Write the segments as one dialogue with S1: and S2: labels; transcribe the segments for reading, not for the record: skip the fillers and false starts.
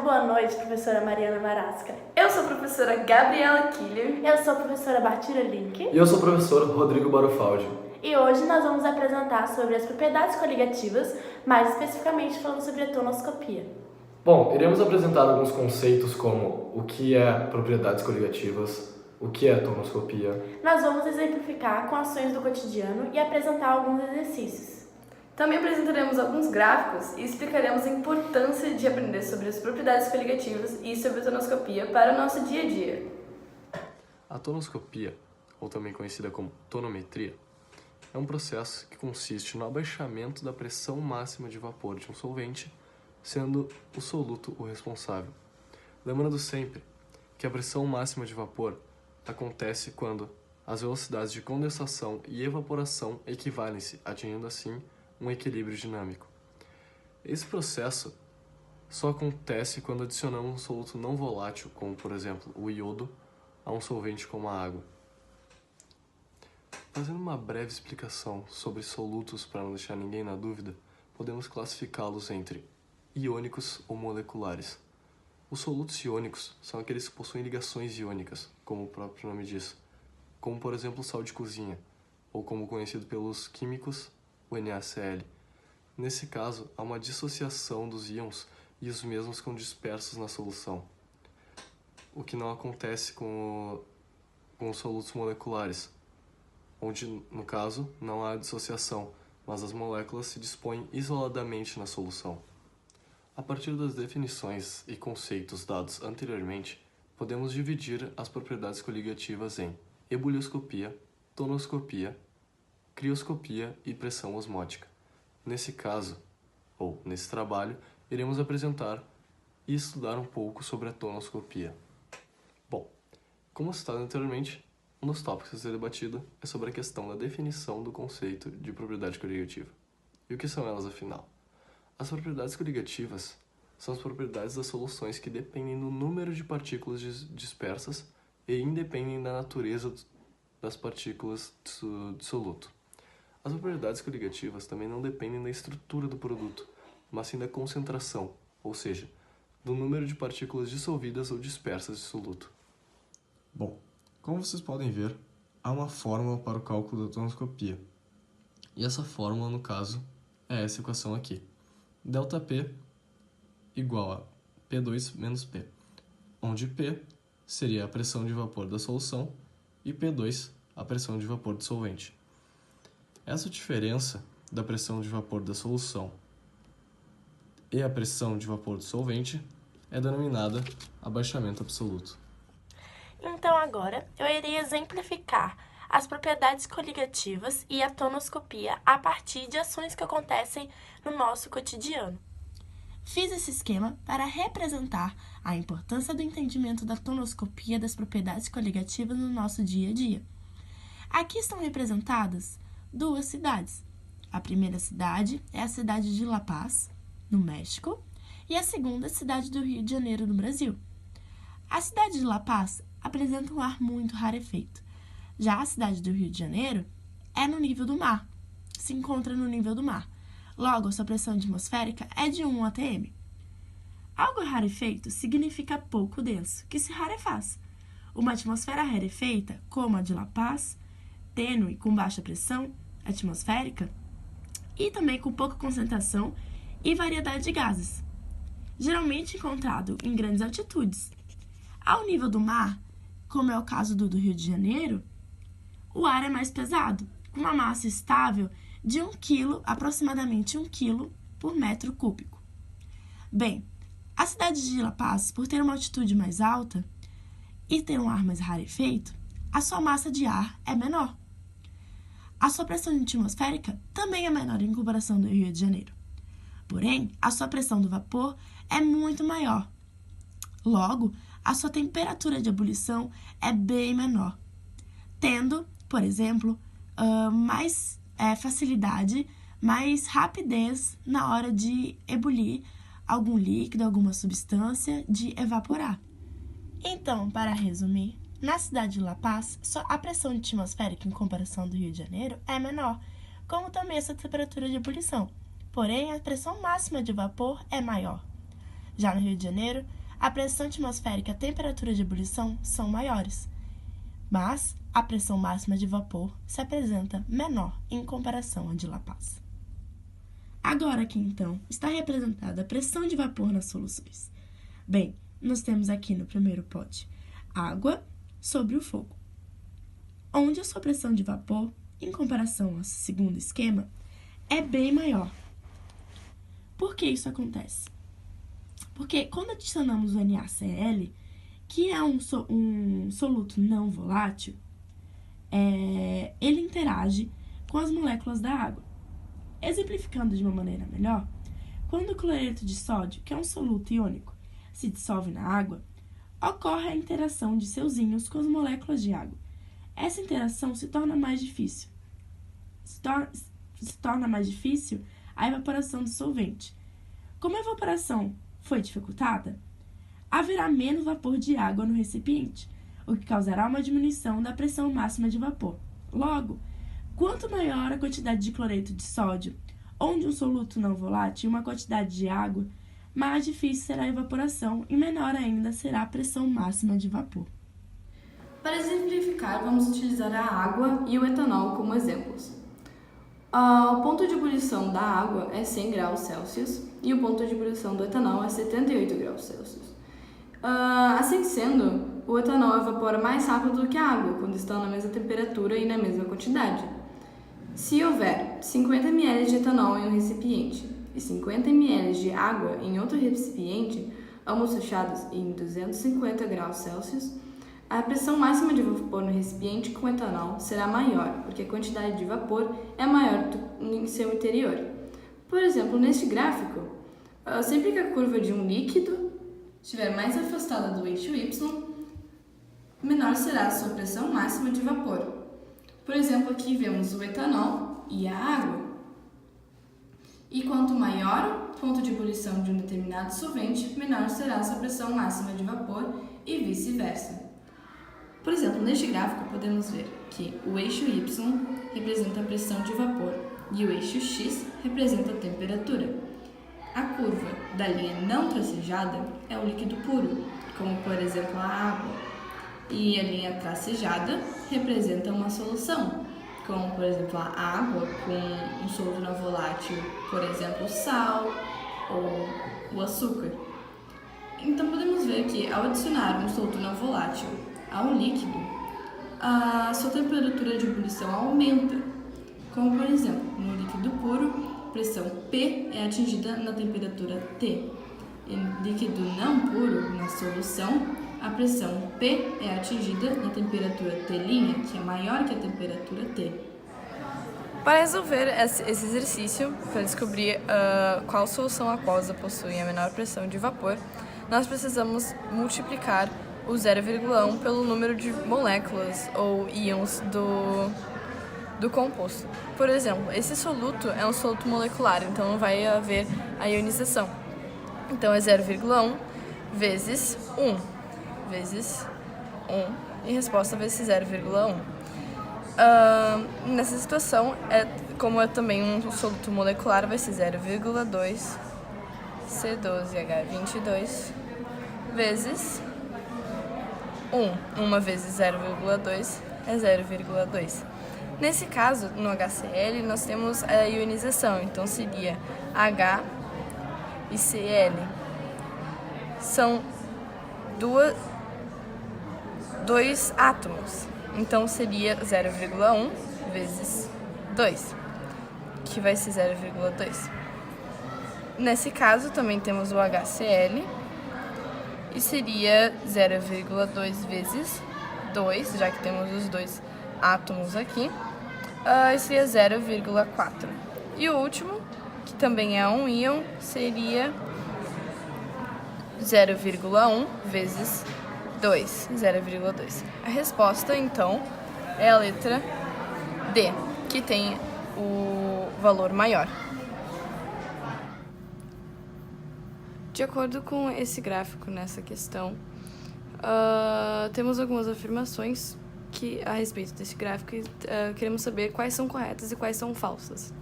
S1: boa noite, professora Mariana Marasca.
S2: Eu sou a professora Gabriela Killer.
S1: Eu sou a professora Bartira Link.
S3: E eu sou o professor Rodrigo Barufaldi.
S1: E hoje nós vamos apresentar sobre as propriedades coligativas, mais especificamente falando sobre a tonoscopia.
S3: Bom, iremos apresentar alguns conceitos como o que é propriedades coligativas, o que é tonoscopia.
S1: Nós vamos exemplificar com ações do cotidiano e apresentar alguns exercícios.
S2: Também apresentaremos alguns gráficos e explicaremos a importância de aprender sobre as propriedades coligativas e sobre a tonoscopia para o nosso dia a dia.
S4: A tonoscopia, ou também conhecida como tonometria, é um processo que consiste no abaixamento da pressão máxima de vapor de um solvente, sendo o soluto o responsável. Lembrando sempre que a pressão máxima de vapor acontece quando as velocidades de condensação e evaporação equivalem-se, atingindo assim um equilíbrio dinâmico. Esse processo só acontece quando adicionamos um soluto não volátil, como por exemplo o iodo, a um solvente como a água. Fazendo uma breve explicação sobre solutos para não deixar ninguém na dúvida, podemos classificá-los entre iônicos ou moleculares. Os solutos iônicos são aqueles que possuem ligações iônicas, como o próprio nome diz, como por exemplo o sal de cozinha, ou como conhecido pelos químicos, o NaCl. Nesse caso, há uma dissociação dos íons e os mesmos ficam dispersos na solução, o que não acontece com os solutos moleculares, onde, no caso, não há dissociação, mas as moléculas se dispõem isoladamente na solução. A partir das definições e conceitos dados anteriormente, podemos dividir as propriedades coligativas em ebulioscopia, tonoscopia, crioscopia e pressão osmótica. Nesse caso, ou nesse trabalho, iremos apresentar e estudar um pouco sobre a tonoscopia. Bom, como citado anteriormente, um dos tópicos a ser debatido é sobre a questão da definição do conceito de propriedade coligativa. E o que são elas, afinal? As propriedades coligativas são as propriedades das soluções que dependem do número de partículas dispersas e independem da natureza das partículas de soluto. As propriedades coligativas também não dependem da estrutura do produto, mas sim da concentração, ou seja, do número de partículas dissolvidas ou dispersas de soluto.
S5: Bom, como vocês podem ver, há uma fórmula para o cálculo da tonoscopia. E essa fórmula, no caso, é essa equação aqui. ΔP igual a P2 menos P, onde P seria a pressão de vapor da solução e P2 a pressão de vapor do solvente. Essa diferença da pressão de vapor da solução e a pressão de vapor do solvente é denominada abaixamento absoluto.
S1: Então agora eu irei exemplificar as propriedades coligativas e a tonoscopia a partir de ações que acontecem no nosso cotidiano. Fiz esse esquema para representar a importância do entendimento da tonoscopia das propriedades coligativas no nosso dia a dia. Aqui estão representadas duas cidades. A primeira cidade é a cidade de La Paz, no México, e a segunda é a cidade do Rio de Janeiro, no Brasil. A cidade de La Paz apresenta um ar muito rarefeito. Já a cidade do Rio de Janeiro é no nível do mar, se encontra no nível do mar. Logo, a sua pressão atmosférica é de 1 atm. Algo rarefeito significa pouco denso, que se rarefaz. Uma atmosfera rarefeita, como a de La Paz, tênue com baixa pressão atmosférica e também com pouca concentração e variedade de gases, geralmente encontrado em grandes altitudes. Ao nível do mar, como é o caso do Rio de Janeiro, o ar é mais pesado, com uma massa estável de 1 kg, aproximadamente 1 kg por metro cúbico. Bem, a cidade de La Paz, por ter uma altitude mais alta e ter um ar mais rarefeito, a sua massa de ar é menor. A sua pressão atmosférica também é menor em comparação do Rio de Janeiro. Porém, a sua pressão do vapor é muito maior. Logo, a sua temperatura de ebulição é bem menor, tendo, por exemplo, mais facilidade, mais rapidez na hora de ebulir algum líquido, alguma substância, de evaporar. Então, para resumir, na cidade de La Paz, só a pressão atmosférica em comparação do Rio de Janeiro é menor, como também essa temperatura de ebulição. Porém, a pressão máxima de vapor é maior. Já no Rio de Janeiro, a pressão atmosférica e a temperatura de ebulição são maiores, mas a pressão máxima de vapor se apresenta menor em comparação à de La Paz. Agora aqui, então, está representada a pressão de vapor nas soluções. Bem, nós temos aqui no primeiro pote água sobre o fogo, onde a sua pressão de vapor, em comparação ao segundo esquema, é bem maior. Por que isso acontece? Porque quando adicionamos o NaCl, que é um soluto não volátil, ele interage com as moléculas da água. Exemplificando de uma maneira melhor, quando o cloreto de sódio, que é um soluto iônico, se dissolve na água, ocorre a interação de seus íons com as moléculas de água. Essa interação se torna mais difícil. Se torna mais difícil a evaporação do solvente. Como a evaporação foi dificultada, haverá menos vapor de água no recipiente, o que causará uma diminuição da pressão máxima de vapor. Logo, quanto maior a quantidade de cloreto de sódio, onde um soluto não volátil e uma quantidade de água, mais difícil será a evaporação e menor ainda será a pressão máxima de vapor.
S2: Para exemplificar, vamos utilizar a água e o etanol como exemplos. O ponto de ebulição da água é 100 graus Celsius e o ponto de ebulição do etanol é 78 graus Celsius. Assim sendo, o etanol evapora mais rápido do que a água, quando estão na mesma temperatura e na mesma quantidade. Se houver 50 ml de etanol em um recipiente e 50 ml de água em outro recipiente, ambos fechados em 250 graus Celsius, a pressão máxima de vapor no recipiente com etanol será maior, porque a quantidade de vapor é maior em seu interior. Por exemplo, neste gráfico, sempre que a curva de um líquido estiver mais afastada do eixo Y, menor será a sua pressão máxima de vapor. Por exemplo, aqui vemos o etanol e a água. E quanto maior o ponto de ebulição de um determinado solvente, menor será a sua pressão máxima de vapor e vice-versa. Por exemplo, neste gráfico podemos ver que o eixo Y representa a pressão de vapor e o eixo X representa a temperatura. A curva da linha não tracejada é o líquido puro, como por exemplo a água, e a linha tracejada representa uma solução, como por exemplo a água com um soluto não volátil, por exemplo o sal ou o açúcar. Então podemos ver que ao adicionar um soluto não volátil ao líquido, a sua temperatura de ebulição aumenta, como por exemplo no líquido puro, a pressão P é atingida na temperatura T. Em líquido não puro, na solução, a pressão P é atingida na temperatura T', que é maior que a temperatura T.
S6: Para resolver esse exercício, para descobrir qual solução aquosa possui a menor pressão de vapor, nós precisamos multiplicar o 0,1 pelo número de moléculas ou íons do composto. Por exemplo, esse soluto é um soluto molecular, então não vai haver a ionização. Então é 0,1 vezes 1 vezes 1 e resposta vezes 0,1. Nessa situação, como é também um soluto molecular, vai ser 0,2 C12H22 vezes 1. 1 vezes 0,2 é 0,2. Nesse caso, no HCl, nós temos a ionização, então seria H e Cl. São dois átomos, então seria 0,1 vezes 2, que vai ser 0,2. Nesse caso, também temos o HCl, e seria 0,2 vezes 2, já que temos os dois átomos aqui, seria 0,4. E o último, que também é um íon, seria 0,1 vezes 2, 0,2. A resposta, então, é a letra D, que tem o valor maior. De acordo com esse gráfico nessa questão, temos algumas afirmações a respeito desse gráfico e queremos saber quais são corretas e quais são falsas.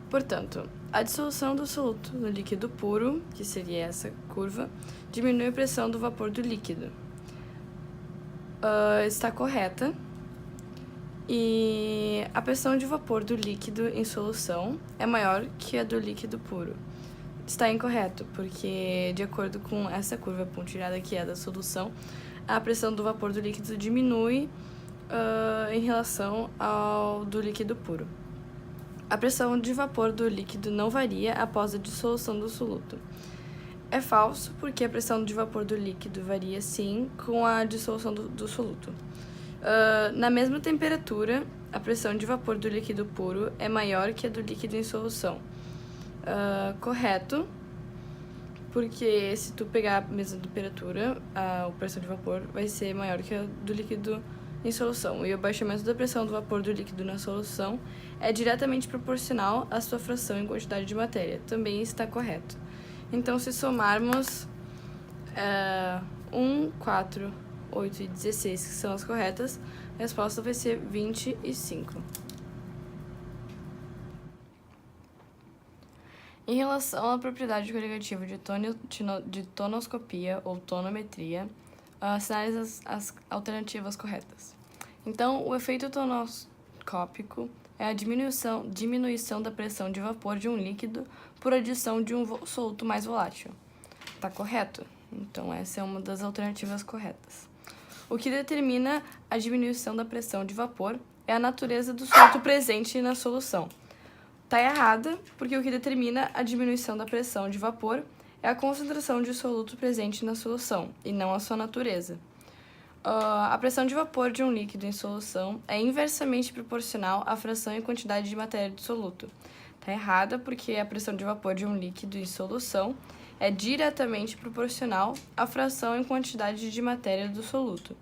S6: Portanto, A dissolução do soluto no líquido puro, que seria essa curva, diminui a pressão do vapor do líquido. Está correta. E a pressão de vapor do líquido em solução é maior que a do líquido puro. Está incorreto, porque de acordo com essa curva pontilhada que é da solução, a pressão do vapor do líquido diminui em relação ao do líquido puro. A pressão de vapor do líquido não varia após a dissolução do soluto. É falso, porque a pressão de vapor do líquido varia sim com a dissolução do soluto. Na mesma temperatura, a pressão de vapor do líquido puro é maior que a do líquido em solução. Correto, porque se tu pegar a mesma temperatura, a pressão de vapor vai ser maior que a do líquido em solução. E o abaixamento da pressão do vapor do líquido na solução é diretamente proporcional à sua fração em quantidade de matéria. Também está correto. Então, se somarmos 1, 4, 8 e 16, que são as corretas, a resposta vai ser 25. Em relação à propriedade coligativa de tonoscopia ou tonometria, assinale as alternativas corretas. Então, o efeito tonoscópico é a diminuição da pressão de vapor de um líquido por adição de um soluto mais volátil. Tá correto? Então, essa é uma das alternativas corretas. O que determina a diminuição da pressão de vapor é a natureza do soluto presente na solução. Tá errada, porque o que determina a diminuição da pressão de vapor é a concentração de soluto presente na solução, e não a sua natureza. A pressão de vapor de um líquido em solução é inversamente proporcional à fração e quantidade de matéria do soluto. Tá errada, porque a pressão de vapor de um líquido em solução é diretamente proporcional à fração em quantidade de matéria do soluto.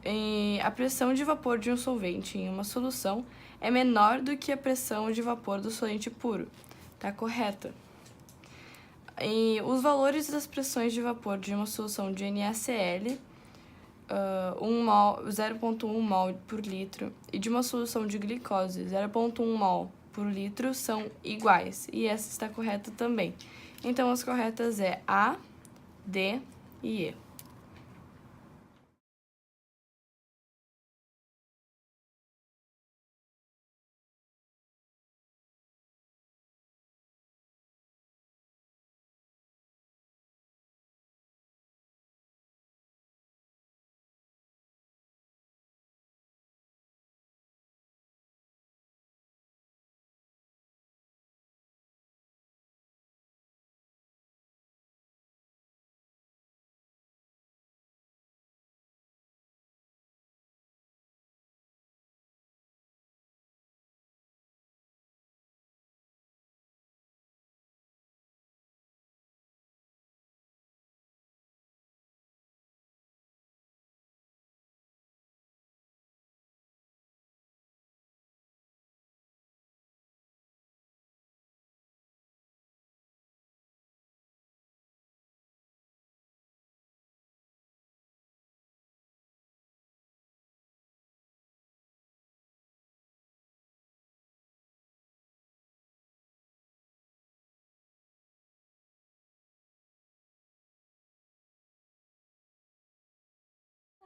S6: E a pressão de vapor de um solvente em uma solução é menor do que a pressão de vapor do solvente puro. Tá correta. E os valores das pressões de vapor de uma solução de NaCl, 0,1 mol por litro, e de uma solução de glicose, 0,1 mol por litro, são iguais. E essa está correta também. Então, as corretas é A, D e E.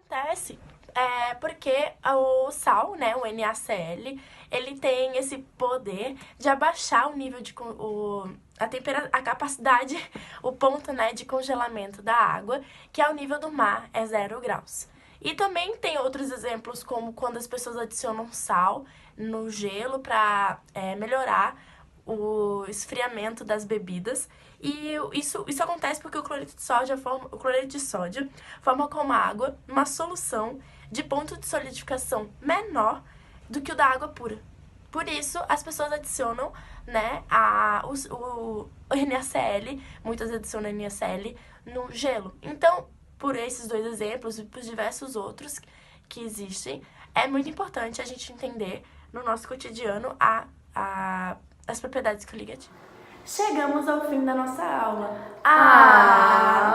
S1: Acontece porque o sal, né, o NaCl, ele tem esse poder de abaixar o nível de a capacidade, o ponto, né, de congelamento da água, que ao nível do mar é 0 graus. E também tem outros exemplos, como quando as pessoas adicionam sal no gelo para melhorar o esfriamento das bebidas. E isso acontece porque o cloreto de sódio forma como água uma solução de ponto de solidificação menor do que o da água pura. Por isso, as pessoas adicionam, né, o NaCl, muitas adicionam NaCl no gelo. Então, por esses dois exemplos e por diversos outros que existem, é muito importante a gente entender no nosso cotidiano as propriedades coligativas.
S7: Chegamos ao fim da nossa aula.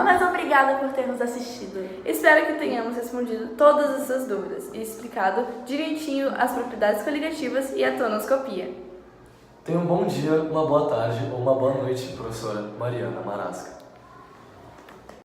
S7: Mas obrigada por ter nos assistido.
S6: Espero que tenhamos respondido todas essas dúvidas e explicado direitinho as propriedades coligativas e a tonoscopia.
S3: Tenha um bom dia, uma boa tarde ou uma boa noite, professora Mariana Marasca.